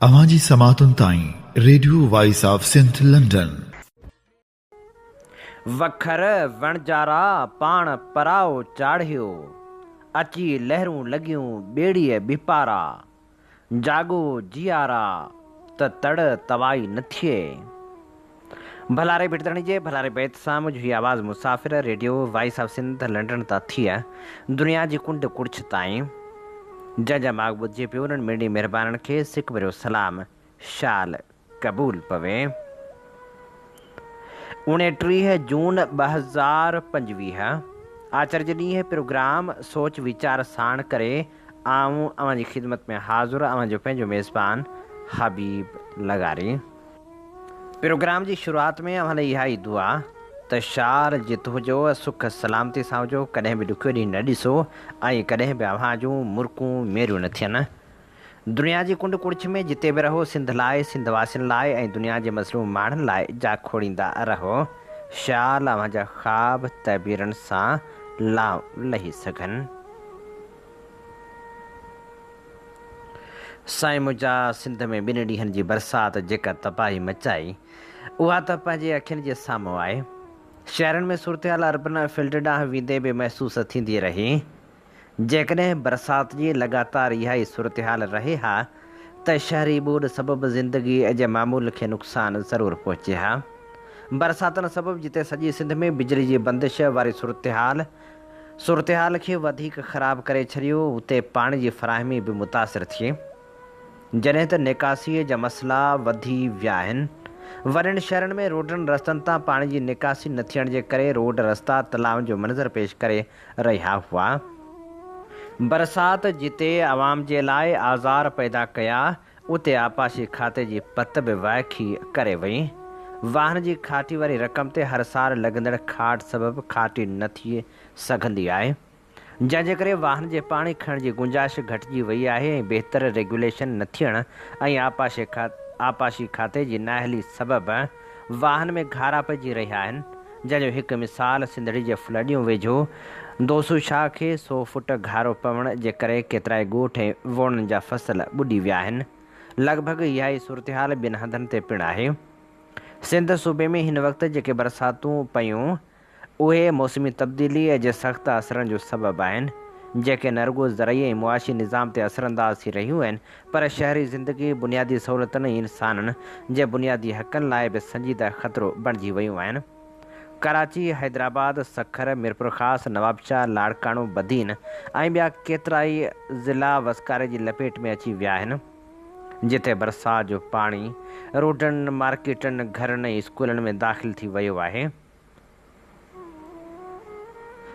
अवांजी समातुन ताईं radio voice of Sindh London. वखर वणजारा पाण पराओ चाढ़ियो, अची लहरूं लॻियूं ॿेड़ीअ बिपारा, जागो जियारा त तड़ तवाई न थिए। भलारे भिड़तणी जे भलारे बैत सां मुंहिंजी आवाज़ मुसाफ़िर radio voice of Sindh London तां थी आहे दुनिया जी कुंड कुड़छ ताईं। जंहिंजा माॻ ॿुधिजे पियो उन्हनि मेरी महिरबाननि खे सिक भरियो सलाम शाल क़बूल पवे। 29 जून 2025 आचार्य ॾींहुं प्रोग्राम सोच वीचार साण करे आऊं अव्हांजी ख़िदमत में हाज़ुर अव्हांजो पंहिंजो मेज़बान हबीब लगारी। प्रोग्राम जी शुरूआत में अव्हां लाइ इहा ई दुआ त शार जित हुजो, सुख सलामती सां हुजो, कॾहिं बि ॾुखियो ॾींहुं न ॾिसो ऐं कॾहिं बि अव्हां जूं मुर्कूं मेरियूं न थियनि। दुनिया जी कुंड कुड़छ में जिते बि रहो सिंध लाइ, सिंध वासियुनि लाइ ऐं दुनिया जे मसलूम माण्हुनि लाइ जा खोड़ींदा रहो। शाल अव्हांजा ख़्वाब तबीरनि सां लाव लही सघनि। साईं मुंहिंजा सिंध में 2 ॾींहंनि जी बरसाति जेका तबाही मचाई उहा त पंहिंजे अखियुनि जे साम्हूं आहे। शहरनि में सूरत-हाल अर्बन फील्ड ॾांहुं वेंदे बि महसूसु थींदी रही। जेकॾहिं बरसाति जी लगातार इहा ई सूरत-हाल रहे हा त शहरी ॿोॾ सबबु ज़िंदगी जे मामूल खे नुक़सानु ज़रूरु पहुचे हा। बरसातनि सबबु जिते सॼी सिंध में बिजली जी बंदिश वारी सूरत-हाल खे वधीक ख़राबु करे छॾियो, उते पाणी जी फ़राहमी बि मुतासिर थी। जॾहिं त निकासीअ जा मसइला वधी विया आहिनि। वॾनि शहरनि में रोडनि रस्तनि तां पाणी जी निकासी न थियण जे करे रोड रस्ता तलाउनि जो मंज़र पेश करे रहिया हुआ। बरसाति जिते आवाम जे लाइ आज़ार पैदा कया, उते आपाशी खाते जी पत बि वाइखी करे वई। वाहन जी खाटी वारी रक़म ते हर साल लॻंदड़ खाट सबबु खाटी न थी सघंदी आहे, जंहिंजे करे वाहन जे पाणी खणण जी गुंजाइश घटिजी वई आहे ऐं बहितर रेगुलेशन न थियण ऐं आपाशी खाते जी नाअहली सबबु वाहन में घारा पइजी रहिया आहिनि। जंहिंजो हिकु मिसाल सिंधड़ी जे फुलड़ियूं वेझो दोसू शाह खे 100 फुट घारो पवण जे करे केतिराई ॻोठ ऐं वोणनि जा फसल ॿुॾी विया आहिनि। लॻभॻि इहा ई सूरत-हाल ॿिनि हंधनि ते पिणु आहे। सिंध सूबे में हिन वक़्तु जेके बरसातूं पयूं उहे मौसमी तब्दीलीअ जे सख़्तु असरनि जो सबबु आहिनि, जेके न रुॻो ज़रई ऐं मुआशी निज़ाम ते असरअंदाज़ थी रहियूं आहिनि पर शहरी ज़िंदगी, बुनियादी सहूलियतुनि ऐं इंसाननि जे बुनियादी हक़नि लाइ बि संजीदा ख़तरो बणिजी वियूं आहिनि। कराची, हैदराबाद, सखर, मीरपुर ख़ास, नवाबशाह, लाड़काणो, बदीन ऐं ॿिया केतिराई ज़िला वसकारे जी लपेट में अची विया आहिनि, जिते बरसाति जो पाणी रोडनि, मार्केटनि, घरनि ऐं स्कूलनि में दाख़िल थी वियो आहे।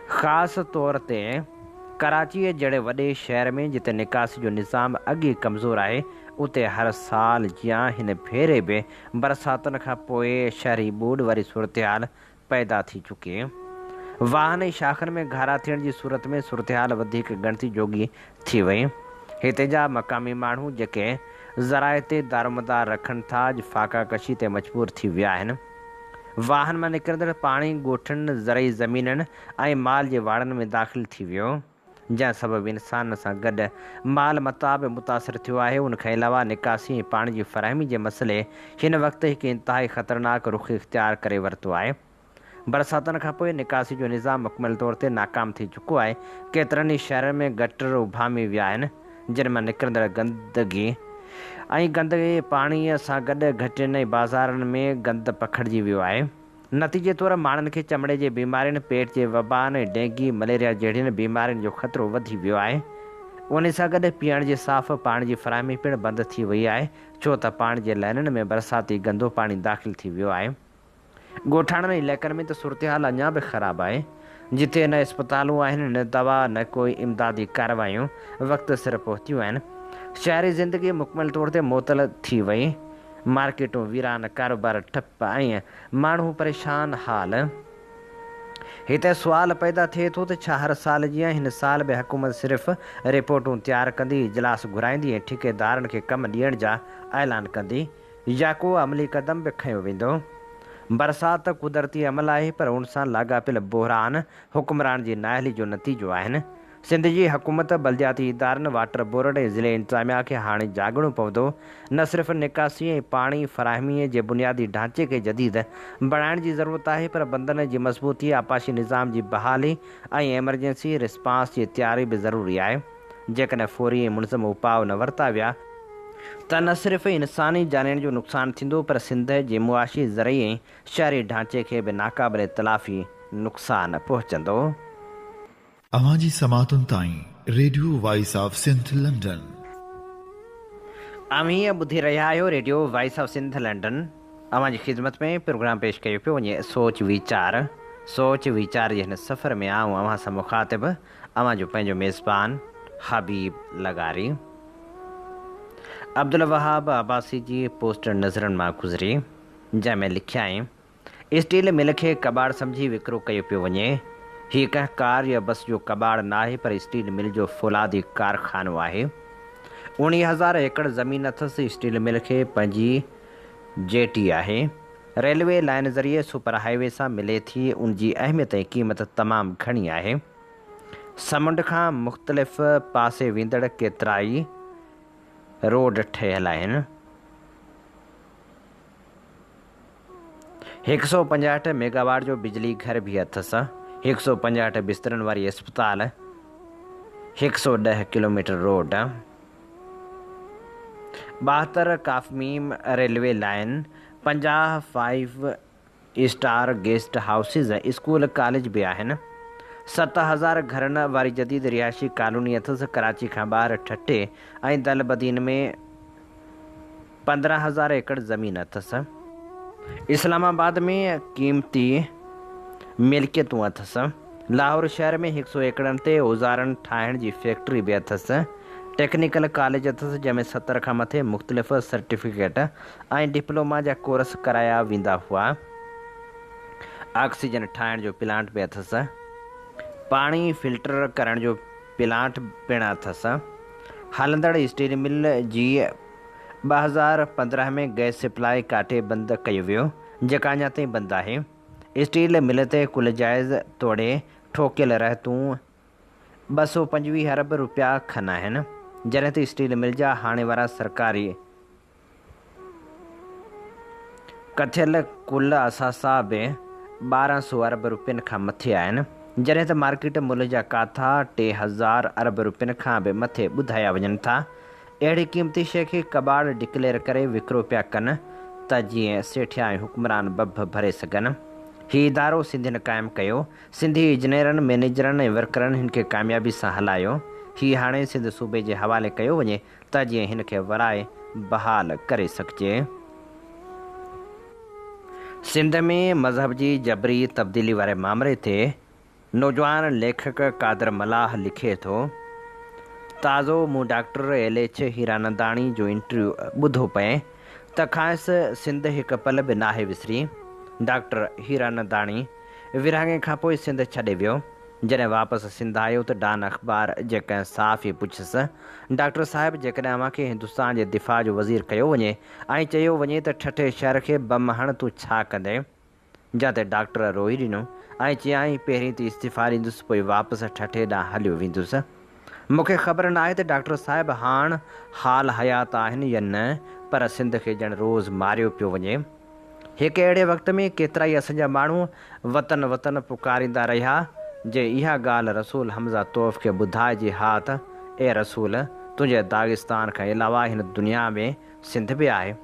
ख़ासि तौर ते कराचीअ जहिड़े वॾे शहर में जिते निकासी जो निज़ाम अॻे कमज़ोर आहे, उते हर साल जीअं हिन भेरे बि बरसातुनि खां पोइ शहरी ॿोॾ वारी सूरत-हाल पैदा थी चुके। वाहन ऐं शाखनि में घारा थियण जी सूरत में सूरत-हाल वधीक ॻणती जोगी थी वई। हिते जा मक़ामी माण्हू जेके ज़राए ते दारोमदार रखनि था, अॼु फ़ाक़ा कशी ते मजबूर थी विया आहिनि। वाहन मां निकिरंदड़ पाणी ॻोठनि, ज़रई ज़मीननि ऐं माल जे वाड़नि में दाख़िल थी वियो, जंहिं सबबु इंसान सां गॾु माल मता बि मुतासिर थियो आहे। उनखां अलावा निकासी ऐं पाणी जी फ़राहमी जे मसइले हिन वक़्तु हिकु इंतिहाई ख़तरनाक रुख़ इख़्तियार करे वरितो आहे। बरसातुनि खां पोइ निकासी जो निज़ाम मुकमल तौर ते नाकाम थी चुको आहे। केतिरनि ई शहरनि में गटर उभामी विया आहिनि, जिन मां निकिरंदड़ गंदगी पाणीअ सां गॾु घटियुनि ऐं बाज़ारनि में गंद पखिड़िजी वियो आहे। नतीजे तौरु माण्हुनि खे चमड़े जे बीमारियुनि, पेट जे वबान ऐं डेंगी, मलेरिया जहिड़ियुनि बीमारियुनि जो ख़तरो वधी वियो आहे। उन सां गॾु पीअण जे साफ़ पाणी जी फ़राहमी पिणु बंदि थी वई आहे, छो त पाणी जे लाइननि में बरसाती गंदो पाणी दाख़िल थी वियो आहे। ॻोठाणनि इलाइक़नि में त सूरत-हाल अञा बि ख़राबु आहे, जिते न इस्पतालूं आहिनि, न दवा, न कोई इमदादी कार्रवायूं वक़्तु सिर पहुतियूं आहिनि। शहरी ज़िंदगी मुकमल तौर ते मुअतल थी वई, मार्केटूं वीरान, कारोबार ठप ऐं माण्हू परेशान हाल। हिते सुवाल पैदा थिए थो त छा हर साल जीअं हिन साल बि हुकूमत सिर्फ़ु रिपोर्टूं तयारु कंदी, इजलास घुराईंदी ऐं ठेकेदारनि खे कमु ॾियण जा ऐलान कंदी, या को अमली क़दम बि खंयो वेंदो। बरसाति कुदरती अमल आहे, पर उन सां लाॻापियल बहिरान हुकुमरान जी नाअहली जो नतीजो आहिनि। सिंध जी हुकूमत बलदियाती इदारनि वाटर बोर्ड ऐं ज़िले इंतज़ामिया खे हाणे जाॻणो पवंदो। न सिर्फ़ु निकासी ऐं पाणी फ़राहमीअ जे बुनियादी ढांचे खे जदीद बणाइण जी ज़रूरत आहे, पर बंदरनि जी मज़बूती, आपाशी निज़ाम जी बहाली ऐं एमरजेंसी रिस्पांस जी तयारी बि ज़रूरी आहे। जेकॾहिं फौरी ऐं मुनज़म उपाउ न वरिता विया त न सिर्फ़ु इंसानी जाननि जो नुक़सानु थींदो, पर सिंध जे मुआशी ज़रई ऐं शहरी ढांचे खे बि नाक़ाबिल इतलाफ़ी नुक़सानु पहुचंदो। अवां जी समातुनि ताईं radio voice of Sindh London. हीअं ॿुधी रहिया आहियो radio voice of Sindh London. अवां जी ख़िदमत में प्रोग्राम पेश कयो पियो वञे सोच वीचार जे हिन सफ़र में आऊं अव्हां सां मुख़ातिब अवां जो पंहिंजो मेज़बान हबीब लगारी। अब्दुल वहाब अब्बासी जी पोस्टर नज़रनि मां गुज़री, जंहिंमें लिखिया आहिनि स्टील मिल खे कबाड़ सम्झी विकिरो कयो पियो वञे। हीअ कंहिं कार या बस जो कबाड़ न आहे, पर स्टील मिल जो फौलादी कारखानो आहे। 19,000 एकड़ ज़मीन अथसि। स्टील मिल खे पंहिंजी जेटी आहे। रेलवे लाइन ज़रिए सुपर हाईवे सां मिले थी। उनजी अहमियत ऐं क़ीमत तमामु घणी आहे। समुंड खां मुख़्तलिफ़ पासे वेंदड़ केतिराई रोड ठहियल आहिनि। 165 मेगावाट जो बिजली घर भी अथसि। 165 बिस्तरनि वारी अस्पताल, 110 किलोमीटर रोड, 72 काफ़मीम railway line, 50 5 star guest houses, school college भी आहिनि। 7,000 घरनि वारी जदीद रिहायशी कॉलोनी अथसि। कराची खां ॿाहिरि ठटे ऐं दलबदीन में 15,000 एकड़ ज़मीन अथसि। इस्लामाबाद में क़ीमती मिल्कियतूं अथसि। लाहौर शहर में 100 एकड़नि ते औज़ारनि ठाहिण जी फैक्ट्री बि अथसि। टेक्निकल कॉलेज अथसि, जंहिंमें 70 खां मथे मुख़्तलिफ़ सर्टिफिकेट ऐं डिप्लोमा जा कोर्स कराया वेंदा हुआ। ऑक्सीजन ठाहिण जो प्लांट बि अथसि। पाणी फिल्टर करण जो प्लांट पिणु अथसि। हलंदड़ स्टील मिल जी 2015 में गैस सप्लाई काटे बंदि कयो वियो, जेका अञा ताईं बंदि आहे। स्टील मिल ते कुल जाइज़ तोड़े ठोकियल रहतूं 225 अरब रुपया खन आहिनि, जॾहिं त स्टील मिल जा हाणे वारा सरकारी कथियल कुल असासा बि 1200 अरब रुपयनि खां मथे आहिनि, जॾहिं त मार्केट मुल्ह जा काथा 3000 अरब रुपयनि खां बि मथे ॿुधाया वञनि था। अहिड़ी क़ीमती शइ खे कबाड़ डिक्लेयर करे विकिरो पिया कनि त जीअं सेठिया ऐं हुक्मरान बभ भरे सघनि। हीउ इदारो सिंधियुनि क़ाइमु कयो। सिंधी इंजीनियरनि, मैनेजरनि ऐं वर्करनि हिन खे कामयाबी सां हलायो। हीउ हाणे सिंध सूबे जे हवाले कयो वञे त जीअं हिन खे वराए बहाल करे सघिजे। सिंध में मज़हब जी जबरी तब्दीली वारे मामले ते नौजवान लेखक कादर मलाह लिखे थो, ताज़ो मूं डॉक्टर LH हीरानंदाणी जो इंटरव्यू ॿुधो पए त ख़ासि सिंध हिकु पल बि नाहे विसरी। डॉक्टर हीरानंदाणी विरहाङे खां पोइ सिंध छॾे वियो। जॾहिं वापसि सिंध आयो त डान अख़बार जे कंहिं साफ़ ई पुछियसि, डॉक्टर साहिबु, जेकॾहिं अव्हांखे हिंदुस्तान जे दिफ़ा जो वज़ीर कयो वञे ऐं चयो वञे त ठठे शहर खे बम हण तूं छा कंदे? जिते डॉक्टर रोई ॾिनो ऐं चयाईं, पहिरीं त इस्तीफ़ा ॾींदुसि, पोइ वापसि ठठे ॾांहुं हलियो वेंदुसि। मूंखे ख़बर न आहे त डॉक्टर साहिबु हाणे हाल हयात आहिनि या न, पर सिंध खे ॼण रोज़ु मारियो पियो वञे। हिकु अहिड़े वक़्त में केतिरा ई असांजा माण्हू वतन वतन पुकारींदा रहिया जे इहा ॻाल्हि रसूल हमज़ा तौफ़ खे ॿुधाइजे हा त ए रसूल, तुंहिंजे दागिस्तान खां अलावा हिन दुनिया में सिंध बि आहे,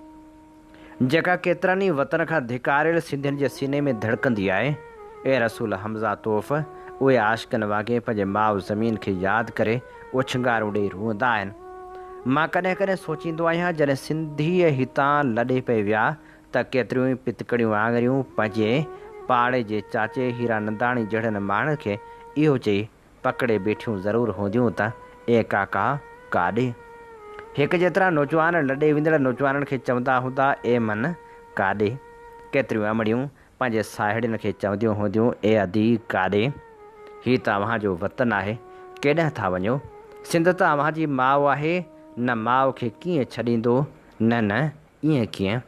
जेका केतिरनि ई वतन खां धिकारियल सिंधियुनि जे सीने में धड़कंदी आहे। ए रसूल हमज़ा तौफ़, उहे आशिक़नि वांगुरु पंहिंजे माउ ज़मीन खे यादि करे उछंगारूं ॾेई रुअंदा आहिनि। मां कॾहिं कॾहिं सोचींदो आहियां, जॾहिं सिंधीअ हितां लॾे पई विया त केतिरियूं ई पितकड़ियूं आङिरियूं पंहिंजे पाड़े जे चाचे हीरानंदाणी जहिड़नि माण्हुनि खे इहो चई पकिड़े बीठियूं ज़रूरु हूंदियूं त ए काका काॾे। हिकु जेतिरा नौजवान लॾे वेंदड़ नौजवाननि खे चवंदा हूंदा ए मन काॾे। केतिरियूं अमड़ियूं पंहिंजे साहेड़ियुनि खे चवंदियूं हूंदियूं ए अदी काॾे। हीउ त अव्हांजो वतन आहे, केॾांहुं था वञो? सिंध त अव्हांजी माउ आहे, न माउ खे कीअं छॾींदो? न ईअं कीअं?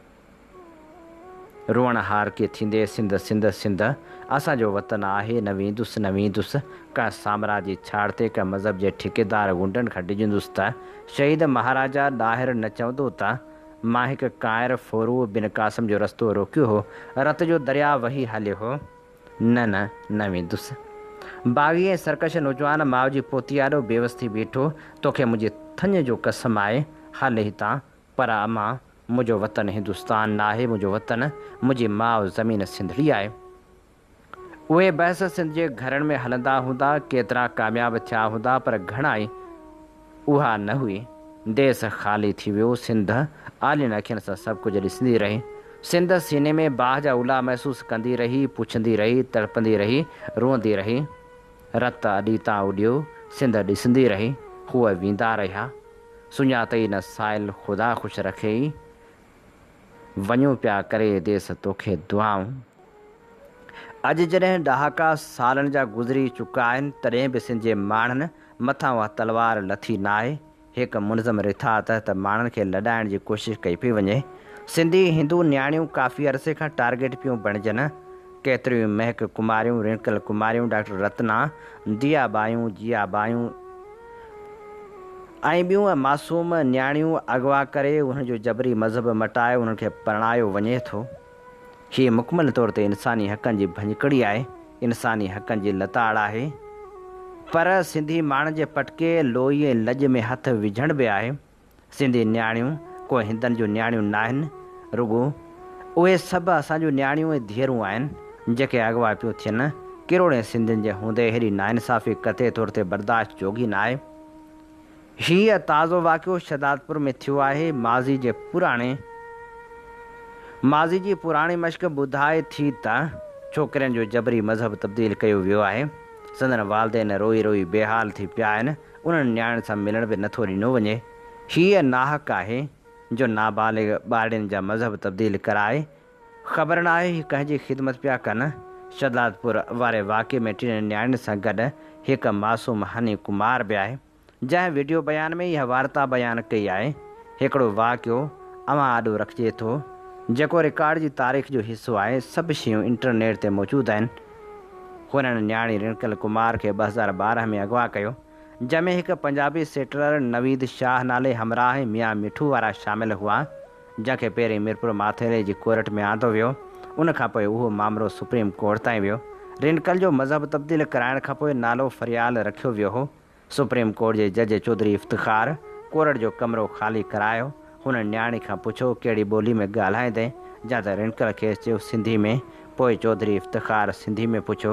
रोअण हार के थींदे सिंध सिंध सिंध असांजो वतन आहे न वेंदुसि न वेंदुसि का साम्राज्य जी छाड़ ते का मज़हब जे ठेकेदार गुंडनि खां डिॼंदुसि त शहीद महाराजा ॾाहिर न चवंदो त मां हिकु कायर फोरू बिन कासम जो रस्तो रोकियो हो, रत जो दरिया वही हलियो हो, न न वेंदुसि। बाग़ी ऐं सरकश नौजवान माउ जी पोती ॾाढो बेवस थी बीठो, तोखे मुंहिंजे थञ जो कसम आहे, हल हितां पर अमां, मुंहिंजो वतन हिंदुस्तान न आहे, मुंहिंजो वतन मुंहिंजी माउ ज़मीन सिंधड़ी आहे। उहे बहस सिंध जे घरनि में हलंदा हूंदा, केतिरा कामयाबु थिया हूंदा, पर घणाई उहा न हुई। देस ख़ाली थी वियो, सिंध आलियुनि अखियुनि सां सभु कुझु ॾिसंदी रही। सिंध सीने में बाहि जा उला महसूसु कंदी रही, पुछंदी रही, तड़पंदी रही, रोअंदी रही। रत अॾीतां उॾियो, सिंध ॾिसंदी रही, हूअ वेंदा रहिया। सुञातई न साइल ख़ुदा ख़ुशि रखेई, वञूं पिया करे देस तोखे दुआऊं। अॼु जॾहिं ॾहाका सालनि जा गुज़री चुका आहिनि, तॾहिं बि सिंध जे माण्हुनि मथां उहा तलवार लथी न आहे। हिकु मुनज़म रिथा तहत माण्हुनि खे लॾाइण जी कोशिशि कई पई वञे। सिंधी हिंदू न्याणियूं काफ़ी अरसे खां टारगेट पियूं बणिजनि। केतिरियूं महक कुमारियूं, रिणकल कुमारियूं, डॉक्टर रत्ना, दिया बायूं, जिया बायूं ऐं ॿियूं मासूम न्याणियूं अगवा करे उन्हनि जो जबरी मज़हब मटाए उन्हनि खे परणायो वञे थो। हीअ मुकमल तौर ते इंसानी हक़नि जी भञकड़ी आहे, इंसानी हक़नि जी लताड़ आहे। पर सिंधी माण्हुनि जे पटके लोई ऐं लॼ में हथु विझण बि आहे। सिंधी न्याणियूं को हिंदनि जूं न्याणियूं न आहिनि, रुॻो उहे सभु असांजूं न्याणियूं ऐं धीअरूं आहिनि जेके अगवा पियूं थियनि। किरोड़े सिंधियुनि जे हूंदे हेॾी नाइंसाफ़ी कथे तौर ते बर्दाश्त जोगी न आहे। हीअ ताज़ो वाक़ियो शहदादपुर में थियो आहे। माज़ी जी पुराणी मश्क ॿुधाए थी त छोकिरियुनि जो जबरी मज़हब तब्दील कयो वियो आहे। संदन वालदेन रोई रोई बेहाल थी पिया आहिनि, उन्हनि न्याणियुनि सां मिलण बि नथो ॾिनो वञे। हीअ नाहक आहे जो नाबालिग ॿारनि जा मज़हब तब्दील कराए। ख़बर न आहे हीअ कंहिंजी ख़िदमत पिया कनि। शहदादपुर वारे वाक़े में टिनि न्याणियुनि सां गॾु हिकु मासूम हनी कुमार बि आहे, जंहिं वीडियो बयान में इहा वार्ता बयानु कई आहे। हिकिड़ो वाक़ियो अवां आॾो रखिजे थो जेको रिकॉर्ड जी तारीख़ जो हिसो आहे। सभु शयूं इंटरनेट ते मौजूदु आहिनि। हुननि न्याणी रिणकल कुमार खे 2012 में अगवा कयो, जंहिंमें हिकु पंजाबी सेटलर नवीद शाह नाले हमराह मियां मिठू वारा शामिलु हुआ, जंहिंखे पहिरीं मीरपुर माथेरे जी कोर्ट में आंदो वियो। उनखां पोइ उहो मामिलो सुप्रीम कोर्ट ताईं वियो। रिणकल जो मज़हब तब्दील कराइण खां पोइ नालो फ़रियाल रखियो वियो हो। सुप्रीम कोर्ट जे जज चौधरी इफ़्तिख़ार कोर्ट जो कमिरो ख़ाली करायो। हुन न्याणी खां पुछो कहिड़ी ॿोली में ॻाल्हाईंदे, जा त रिणकल खे चयो सिंधी में। पोइ चौधरी इफ़्तिख़ार सिंधी में पुछो,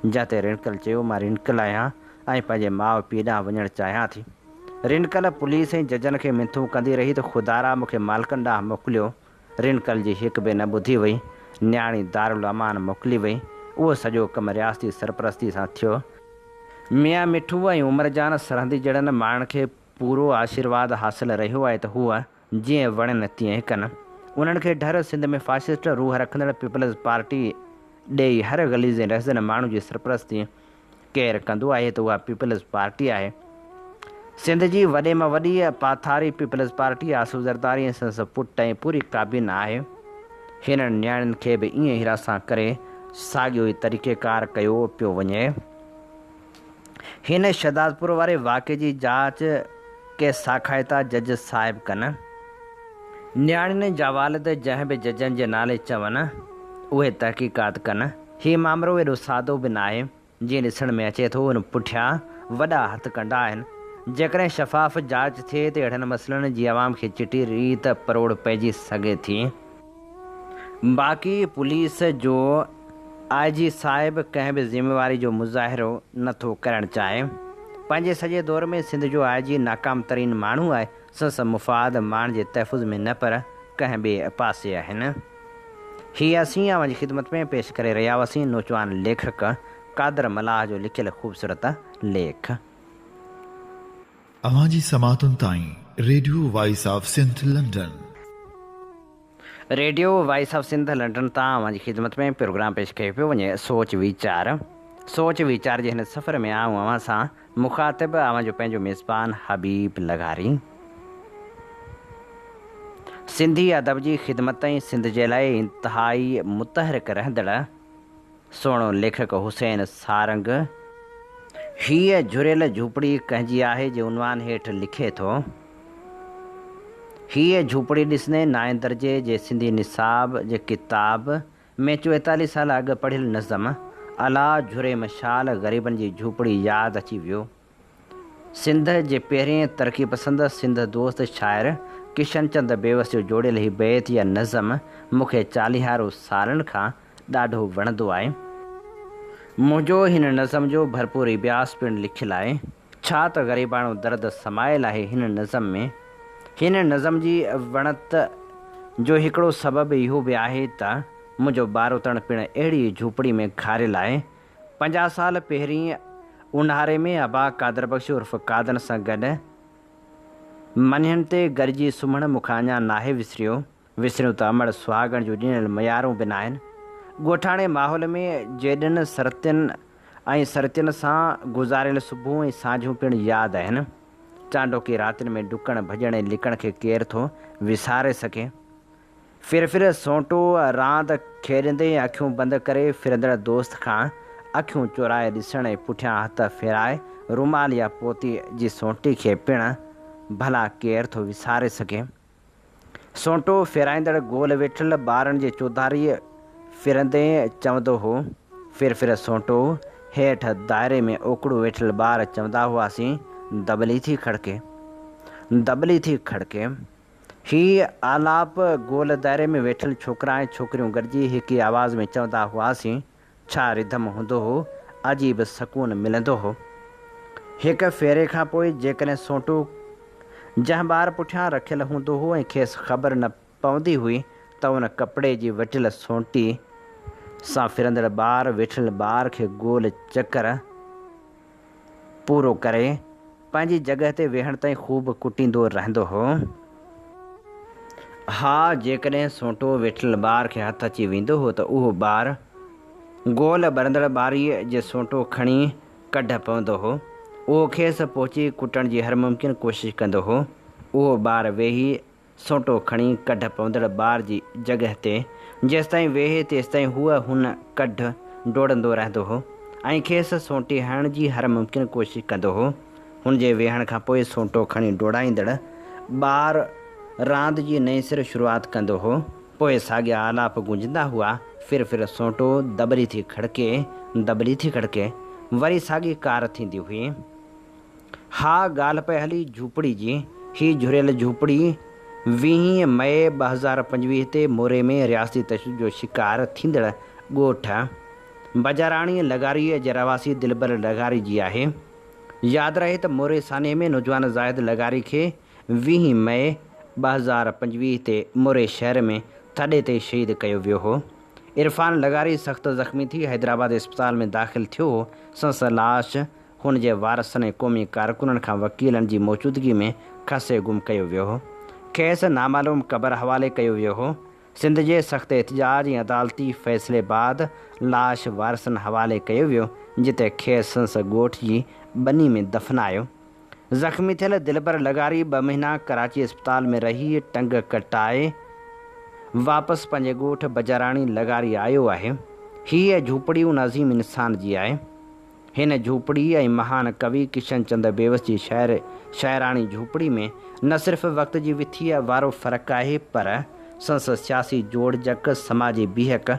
जाते रिणकल चयो मां रिणकल आहियां ऐं पंहिंजे माउ पीउ ॾांहुं वञणु चाहियां थी। रिणकल पुलिस ऐं जजनि खे मिंथूं कंदी रही त ख़ुदारा मूंखे मालिकनि ॾांहुं मोकिलियो। रिणकल जी हिकु बि न ॿुधी वई। न्याणी दारुल अमान मोकिली वई। उहो सॼो कमु रियासती सरपरस्ती सां थियो। मियां मिठू ऐं उमरजान सरहंदी जहिड़नि माण्हुनि खे पूरो आशीर्वाद हासिलु रहियो आहे त हूअ जीअं वणनि तीअं कनि। उन्हनि खे डर सिंध में फाशिस्ट रूह रखंदड़ पीपल्स पार्टी ॾेई हर गलीज़ ऐं रहज़न माण्हू जी सरपरस्ती केरु कंदो आहे त उहा पीपल्स पार्टी आहे। सिंध जी वॾे में वॾी पाथारी पीपल्स पार्टी आसू ज़रदारी ऐं संस पुट ऐं पूरी काबीना आहे। हिननि न्याणियुनि खे बि ईअं ई रासां करे साॻियो ई तरीक़ेकार कयो पियो वञे। हिन शहदादपुर वारे वाक़े जी जांच के साक़ाइता जज साहिब कनि। न्याणियुनि जा वालिद जंहिं बि जजनि जे नाले चवनि उहे तहक़ीक़ात कनि। हीउ मामिलो एॾो सादो बि न आहे जीअं ॾिसण में अचे थो। उन पुठियां वॾा हथ कंडा आहिनि। जेकॾहिं शफ़ाफ़ जांच थिए त अहिड़नि मसइलनि जी आवाम खे चिटी रीत परोड़ पइजी सघे थी। बाक़ी पुलिस जो IG साहिब कंहिं बि ज़िम्मेवारी जो मुज़ाहिरो नथो करणु चाहे। पंहिंजे सॼे दौर में सिंध जो IG नाकाम तरीन माण्हू आहे। संस मुफ़ाद माण्हुनि जे तहफ़ुज़ में न पर कंहिं ॿिए पासे आहिनि। हीअ असीं अवां जी ख़िदमत में पेश करे रहिया हुआसीं नौजवान लेखक कादर मलाह जो लिखियलु ख़ूबसूरत लेख। अवां जी समातुनि ताईं radio voice of Sindh London. Radio voice of Sindh London तां अवां जी ख़िदमत में प्रोग्राम पेश कयो पियो वञे सोच वीचार जे हिन सफ़र में आऊं अवां सां मुख़ातिब अवां जो पंहिंजो मेज़बान हबीब लगारी। सिंधी अदब जी ख़िदमत सिंध जे लाइ इंतहाई मुतहरिक रहंदड़ सोणो लेखक हुसैन सारंग हीअ झुरियल झूपड़ी कंहिंजी आहे जे उनवान हेठि लिखे थो। हीअ झूपड़ी ॾिसंदे 9 दर्जे जे सिंधी निसाब जे किताब में 44 साल अॻु पढ़ियल नज़म अला झुरे मशाल ग़रीबनि जी झूपड़ी यादि अची वियो। सिंध जे पहिरें तरक़ी पसंद सिंध दोस्त शाइर किशन चंद बेवस जो जोड़ियल ही बैत या नज़म मूंखे 40 सालनि खां ॾाढो वणंदो आहे। मुंहिंजो हिन नज़म जो भरपूर इब्यास पिणु लिखियलु आहे। छा त ग़रीबाणो दर्द समायल आहे हिन नज़म में। हिन नज़म जी वणत जो हिकिड़ो सबबु इहो बि आहे त मुंहिंजो बारोतण पिणु अहिड़ी झूपड़ी में खारियल आहे। 50 साल पहिरीं ऊन्हारे में अबा कादर बख़्श उर्फ़ कादन सां गॾु मनिहनि ते गॾिजी सुम्हणु मूंखां अञा नाहे विसरियो त अमड़ सुहागण जूं ॾिनल मयारूं बि न आहिनि। ॻोठाणे माहौल में जेॾनि सरतियुनि सां गुज़ारियल सुबुह ऐं सांझूं पिणु यादि आहिनि। चांडोकी रातिनि में डुकणु भॼण ऐं लिकण खे केरु थो विसारे सघे। फिर सोंटो रांदि खेॾंदे अखियूं बंदि करे फिरंदड़ दोस्त खां अखियूं चोराए ॾिसण ऐं पुठियां हथ फेराए रुमाल या पोती जी सोंटी खे पिणु भला केरु थो विसारे सघे। सोंटो फेराईंदड़ गोल वेठल ॿारनि जे चौधारी फिरंदे चवंदो हो। फिर सोंटो हेठि दायरे में ओकड़ो वेठल ॿार चवंदा हुआसीं दबली थी खड़के। ही आलाप गोल दायरे में वेठल छोकिरा ऐं छोकिरियूं गॾिजी हिकु आवाज़ में चवंदा हुआसीं। छा रिधम हूंदो हो, अजीब सकून मिलंदो हो। हिकु फेरे खां पोइ जेकॾहिं सोंटो जंहिं ॿार पुठियां रखियलु हूंदो हो ऐं खेसि ख़बर न पवंदी हुई त उन कपिड़े जी वटियल सोंटी सां फिरंदड़ ॿार वेठल ॿार खे गोल चकर पूरो करे पंहिंजी जॻह ते वेहण ताईं ख़ूब कुटींदो रहंदो हो। हा, जेकॾहिं सोंटो वेठल ॿार खे हथु अची वेंदो हो त उहो ॿार गोल ॿरंदड़ ॿारीअ जे सोंटो खणी कढ पवंदो हो। उहो खेसि पहुची कुटण जी हर मुमकिन कोशिशि कंदो हो। उहो ॿार वेही सोंटो खणी कढ पवंदड़ ॿार जी जॻह ते जेसिताईं वेहे तेसिताईं हुन कढ डोड़ंदो रहंदो हो ऐं खेसि सोंटी हणण जी हर मुमकिन कोशिशि कंदो हो। हुन जे वेहण खां पोइ सोंटो खणी डोड़ाईंदड़ ॿार रांदि जी नई सिर शुरूआति कंदो हो। पोइ साॻिया आलाप गूंजंदा हुआ। फिर सोंटो दबली थी खड़के वरी साॻी कार थींदी हुई। हा, ॻाल्हि पए हली झूपड़ी जी। ही झुरियल झूपड़ी 20 मई 2025 ते मोरे में रियासती तशदुद जो शिकार थींदड़ ॻोठ बजाराणी लगारीअ जे रवासी दिलबर लगारी जी आहे। यादि रहे त मोरे साने में नौजवान ज़ाहिद लगारी खे 20 मई 2025 ते मोरे शहर में थॾे ते शहीद कयो वियो हो। इरफान लगारी सख़्तु ज़ख़्मी थी हैदराबाद इस्पताल में दाख़िल थियो हो। संस लाश हुन जे वारसनि ऐं क़ौमी कारकुननि खां वकीलनि जी मौजूदगी में खसे गुम कयो वियो हो। खेसि नामालूम क़बर हवाले कयो वियो हो। सिंध जे सख़्त एहतिजाज ऐं अदालती फ़ैसिले बाद लाश वारसनि हवाले कयो वियो, जिते खेसि संस ॻोठ जी बनी में दफ़नायो। ज़ख़्मी थियल दिलबर लगारी 2 महीना कराची इस्पताल में रही टंग कटाए वापसि पंहिंजे ॻोठ बजाराणी लगारी आयो आहे। हीअ झूपड़ी उन अज़ीम इंसान जी आहे। हिन झूपड़ी ऐं महान कवि किशन चंद बेवस जी शाइराणी झूपड़ी में न सिर्फ़ वक़्त जी विथीअ वारो फ़र्क़ु आहे, पर संस सियासी जोड़जक, समाजी बीहक,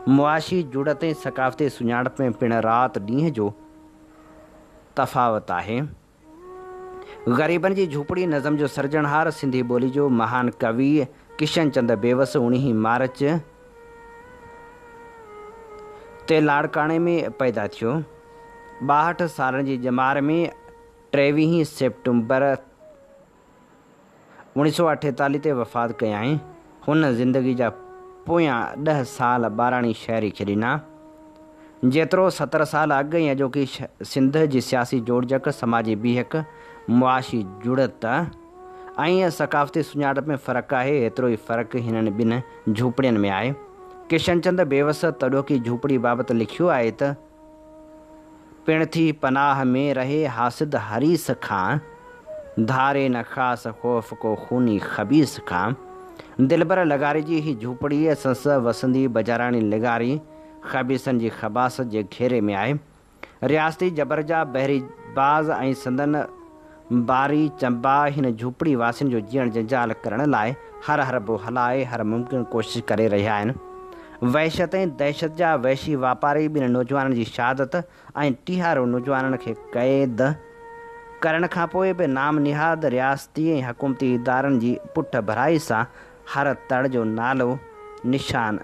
मुआशी जुड़त ऐं सक़ाफ़ती सुञाणप में पिणु राति ॾींहं जो तफ़ावत आहे। ग़रीबनि जी झूपड़ी नज़म जो सर्जनहार सिंधी ॿोली जो महान कवि किशन चंद बेवस 19 मार्च ते लाड़काणे में पैदा थियो। 62 सालनि जी ॼमार में 23 सेप्टेम्बर 1948 ते वफ़ात कयाईं। हुन ज़िंदगी जा पोयां 10 साल ॿाराणी शाइरी खे ॾिना। जेतिरो 17 साल अॻु ऐं अॼोकी सिंध जी सियासी जोड़जक, समाजी बीहक, मुआशी जुड़त ऐं सक़ाफ़ती सुञाणप में फ़र्क़ु आहे, एतिरो ई फ़र्क़ु हिननि ॿिनि झूपड़ियुनि में आहे। किशन चंद बेवस तॾोकी झूपड़ी बाबति लिखियो आहे त पिण थी पनाह में रहे हासिद हरीस खां, धारे न ख़ास ख़ौफ़ को खूनी ख़बीस खां। दिलबर लगारी जी ही झूपड़ी सस वसंदी बजाराणी लगारी ख़बीसनि जी ख़बासत जे घेरे में आहे। रियासती जबर जा बहरीबाज़ ऐं संदन बारी चंबा हिन झूपड़ी वासियुनि जो जीअण जंजाल करण लाइ हर हरबो हलाए हर मुमकिन कोशिश करे रहिया आहिनि। वहशत ऐं दहशत जा वहशी वापारी ॿिनि नौजवाननि जी शहादत ऐं 30 नौजवाननि खे क़ैद करण खां पोइ बि नाम निहाद रियासती ऐं हुकूमती इदारनि जी पुठ भराई सां हर तड़ जो नालो निशान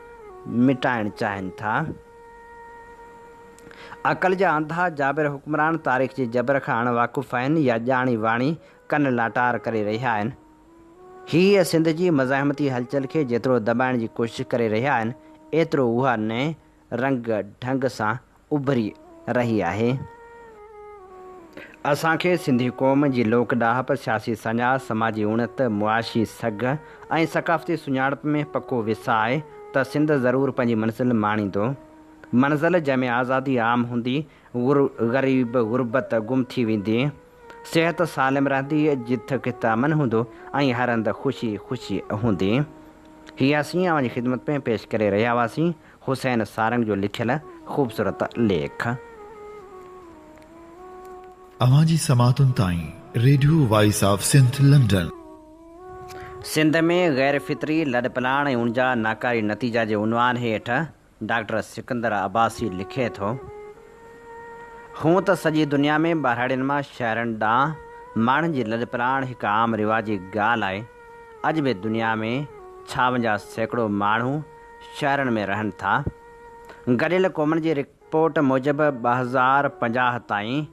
मिटाइण चाहिनि था। अक़ल जा अंधा जाबिर हुक्मरान तारीख़ जे जबर खां अणवाक़ुफ़ आहिनि या ॼाणी वाणी कन लाटार करे रहिया आहिनि। हीअ सिंध जी मज़ाहमती हलचल खे जेतिरो दॿाइण जी कोशिश करे रहिया आहिनि एतिरो उहा नए रंग ढंग सां उभरी रही आहे। असांखे सिंधी क़ौम जी लोक ॾाहप सियासी सञा समाजी उणत मुआशी सघ ऐं सक़ाफ़ती सुञाणप में पको विसा आहे त सिंध ज़रूरु पंहिंजी मंज़िल माणींदो। मंज़िल जंहिंमें आज़ादी आम हूंदी, ग़रीब ग़ुरबत गुम थी वेंदी, सिहत सालिम रहंदी, जिथ किथ अमन हूंदो ऐं हर हंधि ख़ुशी ख़ुशी हूंदी। हीअ असीं अव्हांजी ख़िदमत में पेश करे रहिया हुआसीं हुसैन सारंग जो लिखियल ख़ूबसूरत लेख। अवांजी समातुनि ताईं radio voice of Sindh London. Sindh में गैर फितरी लॾपलाण ऐं उनजा नाकारी नतीजा जे उनवान हेठि डॉक्टर सिकंदर अब्बासी लिखे थो। हूं त सॼी दुनिया में ॿाहिराड़ियुनि मां शहरनि ॾांहुं माण्हुनि जी लॾपलाण हिकु आम रिवाजी ॻाल्हि आहे। अॼु बि दुनिया में 56% माण्हू शहरनि में रहनि था। गॾियल क़ौमनि जी रिपोर्ट मूजिबि 2050 ताईं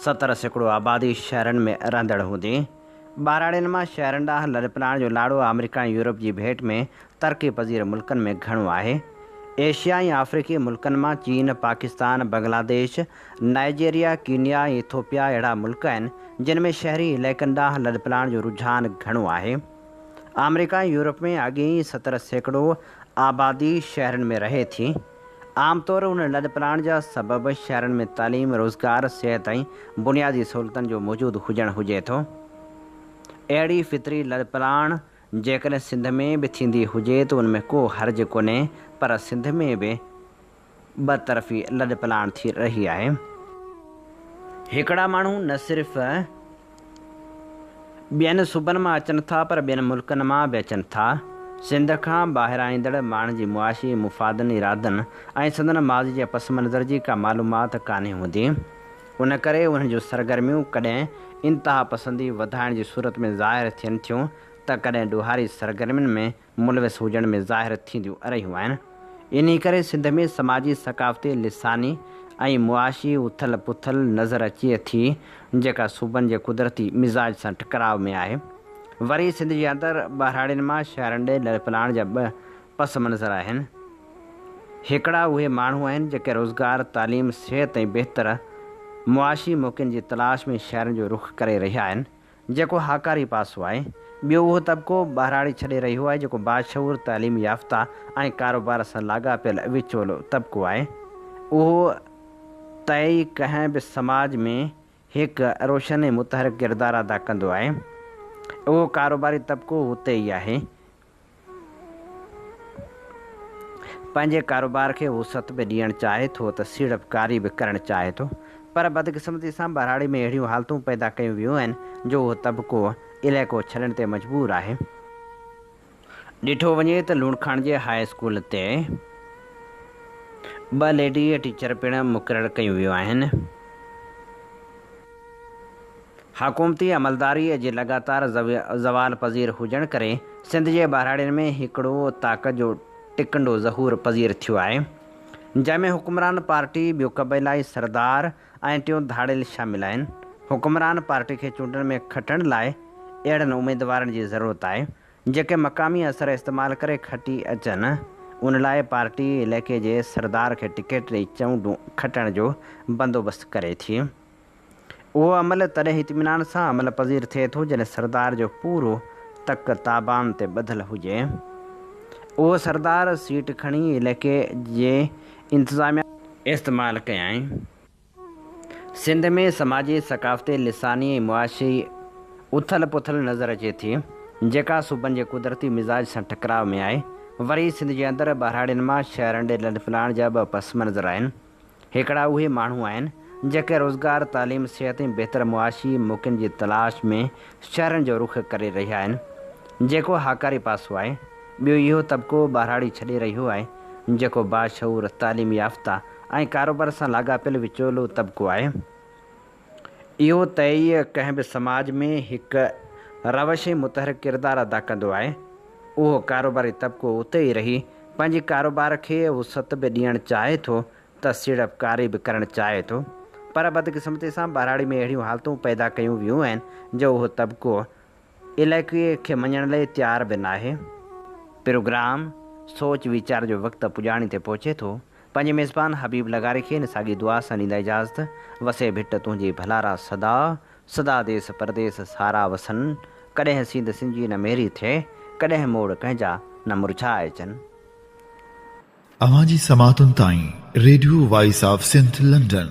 70% आबादी शहरनि में रहंदड़ हूंदी। ॿाहिराड़ियुनि मां शहरनि ॾांहुं लॾपलाण जो लाड़ो अमेरिका ऐं यूरोप जी भेट में तरक़ी पज़ीर मुल्कनि में घणो आहे। एशिया ऐं अफ्रीकी मुल्कनि मां चीन, पाकिस्तान, बांग्लादेश, नाइजीरिया, कीनिया ऐं इथोपिया अहिड़ा मुल्क आहिनि जिन में शहरी इलाइक़नि ॾांहुं लॾपलाण जो रुझान घणो आहे। अमेरिका ऐं यूरोप में अॻे 70% आबादी शहरनि में रहे थी। आमतौर उन लॾपलाण जा सबब शहरनि में तालीम, रोज़गार, सिहत ऐं बुनियादी सहूलियतुनि जो मौजूदु हुजणु हुजे थो। अहिड़ी फितरी लॾपलाण जेकॾहिं सिंध में बि थींदी हुजे त उनमें को हर्ज कोन्हे, पर सिंध में बि ॿतरफ़ी लॾपलाण थी रही आहे। हिकिड़ा माण्हू न सिर्फ़ ॿियनि सूबनि मां अचनि था पर ॿियनि मुल्कनि मां बि अचनि था। सिंध खां ॿाहिरां ईंदड़ माण्हुनि जी मुआशी मुफ़ादनि, इरादनि ऐं संदन माज़ी जे पस मंज़र जी का मालूमात कान्हे हूंदी। उन करे उन्हनि जूं सरगर्मियूं कॾहिं इंतिहा पसंदी वधाइण जी सूरत में ज़ाहिर थियनि थियूं त कॾहिं ॾोहारी सरगर्मियुनि में मुलविस हुजण में ज़ाहिर थींदियूं रहियूं आहिनि। इन करे सिंध में समाजी, सक़ाफ़ती, लिसानी ऐं मुआशी उथल पुथल नज़र अचे थी जेका सूबनि जे कुदरती मिज़ाज सां टकराव में आहे। वरी सिंध जे अंदरि ॿाहिराड़ियुनि मां शहरनि ॾे लॾपलाण जा 2 पस मंज़र आहिनि। हिकिड़ा उहे माण्हू आहिनि जेके रोज़गार, तालीम, सिहत ऐं बहितर मुआशी मौक़नि जी तलाश में शहरनि जो रुख़ करे रहिया आहिनि, जेको हाकारी पासो आहे। ॿियो उहो तबिको ॿाहिराड़ी छॾे रहियो आहे जेको बाशऊर, तालीम याफ़्ता ऐं कारोबार सां लाॻापियल विचोलो तबिको आहे। उहो तइ कंहिं बि समाज में हिकु रोशन ऐं मुतहरिक किरदारु अदा कंदो आहे। उहो कारोबारी तबिको हुते ई आहे। पंहिंजे कारोबार खे वुसअत बि ॾियणु चाहे थो त सीड़पकारी बि करणु चाहे थो, पर बदक़िस्मती सां ॿाहिराड़ी में अहिड़ियूं हालतूं पैदा कयूं वियूं आहिनि जो उहो तबिको इलाइक़ो छॾण ते मजबूर आहे। ॾिठो वञे त लूणखाण जे हाई स्कूल ते 2 लेडी टीचर पिणु मुक़ररु कयूं वियूं आहिनि। हुकूमती अमलदारीअ जे लगातार ज़वाल पज़ीर हुजण करे सिंध जे ॿाहिराड़ियुनि में हिकिड़ो ताक़त जो टिकंडो ज़हूर पज़ीर थियो आहे, जंहिंमें हुकुमरान पार्टी, ॿियो क़बीलाई सरदार ऐं टियों धाड़ियल शामिल आहिनि। हुकुमरान पार्टी खे चूंडनि में खटण लाइ अहिड़नि उमेदवारनि जी ज़रूरत आहे जेके मक़ामी असर इस्तेमालु करे खटी अचनि। उन लाइ पार्टी इलाइक़े जे सरदार खे टिकट ॾेई चूंडूं खटण जो बंदोबस्तु करे थी। उहो अमल तॾहिं इत्मीनान सां अमल पज़ीर थिए थो जॾहिं सरदार जो पूरो तक ताबान ते ॿधल हुजे। उहो सरदार सीट खणी इलाइक़े जे इंतिज़ामिया इस्तेमालु कयाईं। सिंध में समाजी, सक़ाफ़ती, लिसानी ऐं मुआशी उथल पुथल नज़र अचे थी। जेका सूबनि जे कुदरती मिज़ाज सां टकराव में आहे। वरी सिंध जे अंदरि बहिराड़ियुनि मां शहरनि ॾे लॾफलाइण जा ॿ पस मंज़र आहिनि। हिकिड़ा उहे माण्हू आहिनि जेके रोज़गार, तालीम, सिहत ऐं बहितर मुआशी मौक़नि जी तलाश में शहरनि जो रुख़ करे रहिया आहिनि, जेको हाकारी पासो आहे। ॿियो इहो तबिको बहिराड़ी छॾे रहियो आहे जेको बाशऊर, तालीम याफ़्ता ऐं कारोबार सां लाॻापियल विचोलो तबिको आहे। इहो तइ कंहिं बि समाज में हिकु रवश ऐं मुतहरिक किरदारु अदा कंदो आहे। उहो कारोबारी तबिको उते ई रही पंहिंजे कारोबार खे वुसअत बि ॾियणु चाहे थो त सीड़पकारी बि करणु चाहे थो, पर बदकिस्मती सां बहिराड़ी में अहिड़ियूं हालतूं पैदा कयूं वियूं आहिनि जो उहो तबिको इलाइक़े खे मञण लाइ तयारु बि नाहे। प्रोग्राम सोच वीचार जो वक़्तु पुॼाणी ते पहुचे थो। पंहिंजे मेज़बान हबीब लगारी खे इन साॻी दुआ सां ॾींदा इजाज़त। वसे भिट तुंहिंजी भलारा सदा, सदा देस परदेस सारा वसन। कॾहिं सींद सिंजी न मेरी थिए, कॾहिं मोड़ कंहिंजा न मुरझाए अचनि। अवां जी समातुनि ताईं radio voice of Sindh London.